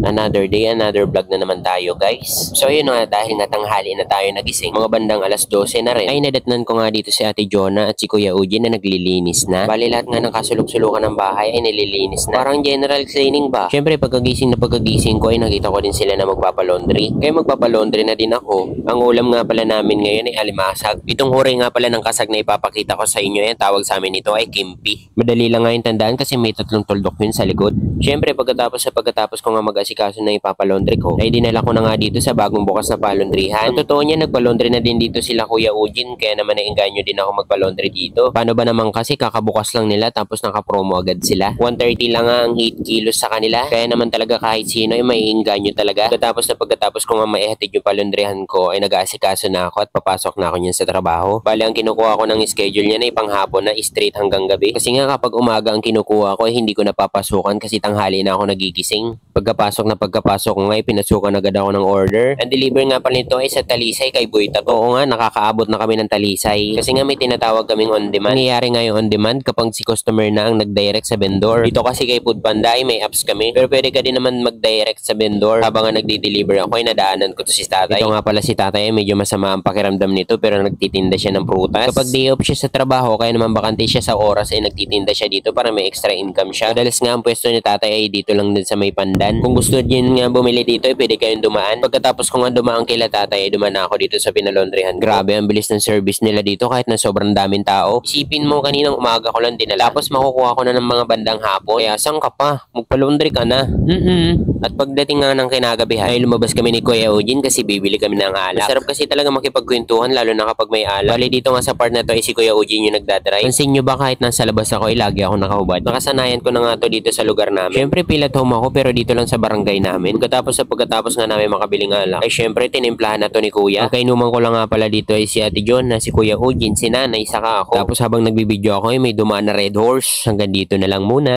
Another day, another vlog na naman tayo guys. So yun nga, dahil nga tanghali na tayo nagising, mga bandang 12:00 na rin, ay nadatnan ko nga dito si Ate Jonah at si Kuya Uji na naglilinis na. Bali lahat nga ng kasulok-sulukan ng bahay ay nililinis na. Parang general cleaning ba? Syempre pagkagising ko ay nakita ko din sila na magpapalaundry. Kaya magpapalaundry na din ako. Ang ulam nga pala namin ngayon ay alimasag. Itong huri nga pala ng kasag na ipapakita ko sa inyo, yan tawag sa amin ito ay kimpi. Madali lang nga yung tandaan kasi may 3 tuldok yun sa likod. Syempre pagkatapos ko nga mag-asikaso na ipapalaundry ko, ay dinala ko na nga dito sa bagong bukas na palundrihan. Ang totoo niya, nagpalaundry na din dito sila Kuya Ujin, kaya naman nainganyo din ako magpalaundry dito. Paano ba naman kasi kakabukas lang nila tapos nakapromo agad sila. 130 lang nga ang 8 kilos sa kanila, kaya naman talaga kahit sino ay maiinganyo talaga. Pagkatapos ko nga maihatid yung palundrihan ko, ay nag-aasikaso na ako at papasok na ako niyan sa trabaho. Bali ang kinukuha ko ng schedule niya ay panghapon na straight hanggang gabi. Kasi nga kapag umaga ang kinukuha ko ay hindi ko napapasukan kasi tanghali na ako nagigising. Pagkapasok ko nga, pinasukan agad ako ng order. Ang deliver nga pala nito ay sa Talisay kay Boyta. Oo nga, nakakaabot na kami ng Talisay. Kasi nga may tinatawag kaming on demand. Nangyayari nga yung on demand kapag si customer na ang nag-direct sa vendor. Dito kasi kay Foodpanda ay may apps kami. Pero pwede ka din naman mag-direct sa vendor. Habang nga nagdi-deliver ako ay nadaanan ko to si tatay. Ito nga pala si tatay ay medyo masama ang pakiramdam nito pero nagtitinda siya ng prutas. Kapag day off siya sa trabaho, kaya naman bakante siya sa oras ay nagtitinda siya dito para may extra income siya. Madalas nga ang pwesto ni tatay ay dito lang din sa may pandan. Kung gusto niyo nga bumili dito ay pwede kayong dumaan. Pagkatapos ko nga dumaan kila tatay ay dumaan ako dito sa pinalondrihan. Grabe ang bilis ng service nila dito kahit na sobrang daming tao. Isipin mo kaninang umaga ko lang dinala. Tapos makukuha ko na ng mga bandang hapon. Kaya saan ka pa? Magpalaundry ka na. At pagdating nga ng kinagabihan ay lumabas kami ni Kuya Ujin kasi bibili kami ng alak. Masarap kasi talaga makipagkwentuhan lalo na kapag may alak. Bali dito nga sa part na to ay si Kuya Ujin yung nagdadrive. Pansin nyo ba kahit nasa labas ako ay lagi ako nakahubad? Nakasanayan ko na nga to dito sa lugar namin. Syempre pilat home ako pero dito lang sa barangay namin. Pagkatapos nga namin makabiling alak ay syempre tinimplahan na to ni Kuya. Kainuman ko lang nga pala dito ay si Ate John na si Kuya Ujin, si Nanay, saka ako. Tapos habang nagbibideo ako ay may dumaan na red horse. Hanggang dito na lang muna.